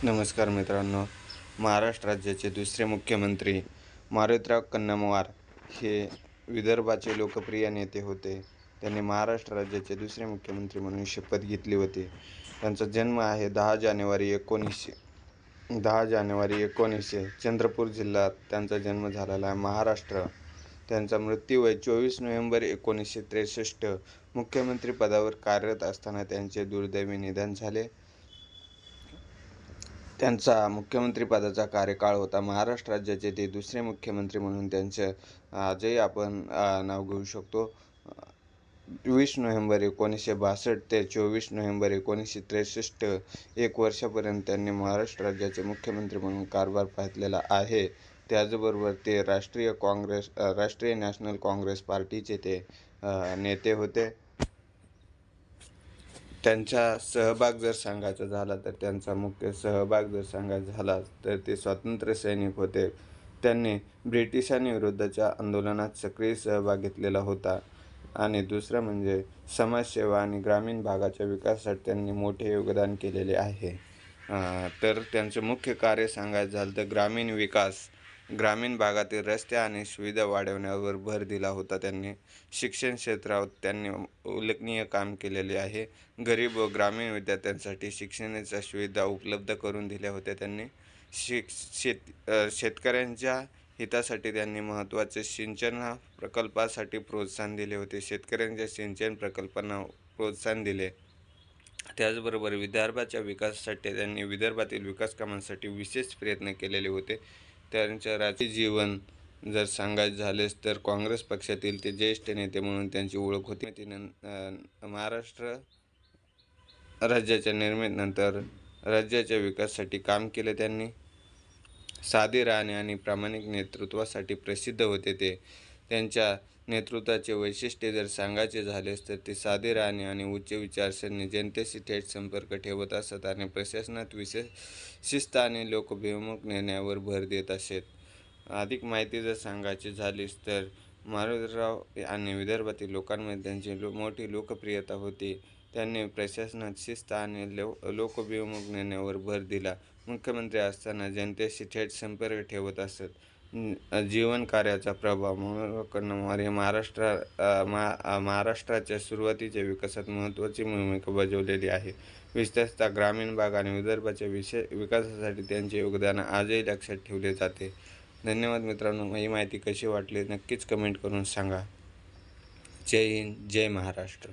नमस्कार मित्रांनो. महाराष्ट्र राज्याचे दुसरे मुख्यमंत्री मारुतीराव कन्नमवार हे विदर्भाचे लोकप्रिय नेते होते. त्यांनी महाराष्ट्र राज्याचे दुसरे मुख्यमंत्री म्हणून शपथ घेतली होती. त्यांचा जन्म आहे 10 जानेवारी 1900 चंद्रपूर जिल्ह्यात त्यांचा जन्म झालेला आहे. महाराष्ट्र. त्यांचा मृत्यू 24 नोव्हेंबर 1963. मुख्यमंत्री पदावर कार्यरत असताना त्यांचे दुर्दैवी निधन झाले. त्यांचा मुख्यमंत्रीपदाचा कार्यकाळ होता. महाराष्ट्र राज्याचे ते दुसरे मुख्यमंत्री म्हणून त्यांचं आजही आपण नाव घेऊ शकतो. 20 नोव्हेंबर 1962 ते 24 नोव्हेंबर 1963 1 वर्षापर्यंत त्यांनी महाराष्ट्र राज्याचे मुख्यमंत्री म्हणून कारभार पाहिलेला आहे. त्याचबरोबर ते राष्ट्रीय नॅशनल काँग्रेस पार्टीचे ते नेते होते. त्यांचा सहभाग जर सांगायचा झाला तर त्यांचा मुख्य सहभाग जर सांगायचा झाला तर ते स्वातंत्र्य सैनिक होते. त्यांनी ब्रिटिशांविरुद्धच्या आंदोलनात सक्रिय सहभाग घेतलेला होता. आणि दुसरं म्हणजे समाजसेवा आणि ग्रामीण भागाच्या विकासासाठी त्यांनी मोठे योगदान केलेले आहे. तर त्यांचं मुख्य कार्य सांगायचं झालं तर ग्रामीण विकास, ग्रामीण भागातील रस्ते आणि सुविधा वाढवण्यावर भर दिला होता त्यांनी. शिक्षण क्षेत्रात त्यांनी उल्लेखनीय काम केलेले आहे. गरीब व ग्रामीण विद्यार्थ्यांसाठी शिक्षणाच्या सुविधा उपलब्ध करून दिल्या होत्या त्यांनी. शेतकऱ्यांच्या हितासाठी त्यांनी महत्त्वाचे सिंचन प्रकल्पासाठी प्रोत्साहन दिले होते. शेतकऱ्यांच्या सिंचन प्रकल्पांना प्रोत्साहन दिले. त्याचबरोबर विदर्भाच्या विकासासाठी त्यांनी विदर्भातील विकास कामांसाठी विशेष प्रयत्न केलेले होते. त्यांच्या राजकीय जीवन जर सांगायचे झालेच तर काँग्रेस पक्षातील ते ज्येष्ठ नेते म्हणून त्यांची ओळख होती. महाराष्ट्र राज्याच्या निर्मितीनंतर राज्याच्या विकासासाठी काम केले त्यांनी. साधे राहणे आणि प्रामाणिक नेतृत्वासाठी प्रसिद्ध होते ते. त्यांच्या नेतृत्वाचे वैशिष्ट्य जर सांगायचे झालेच तर ते साधे राहणे आणि उच्च विचारसरणी, जनतेशी थेट संपर्क ठेवत असत आणि प्रशासनात विशेष शिस्त आणि लोकाभिमुख निर्णयावर भर देत असत. अधिक माहिती जर सांगायची झालीच तर मारुतीराव आणि विदर्भातील लोकांमध्ये त्यांची मोठी लोकप्रियता होती. त्यांनी प्रशासनात शिस्त आणि लोकाभिमुख निर्णयावर भर दिला. मुख्यमंत्री असताना जनतेशी थेट संपर्क ठेवत असत. जीवन कार्याचा प्रभाव. मारुतीराव कन्नमवार हे महाराष्ट्राच्या सुरुवातीच्या विकासात महत्त्वाची भूमिका बजावलेली आहे. विशेषतः ग्रामीण भाग आणि विदर्भाच्या विकासासाठी त्यांचे योगदान आजही लक्षात ठेवले जाते. धन्यवाद मित्रांनो. ही माहिती कशी वाटली नक्कीच कमेंट करून सांगा. जय हिंद, जय महाराष्ट्र.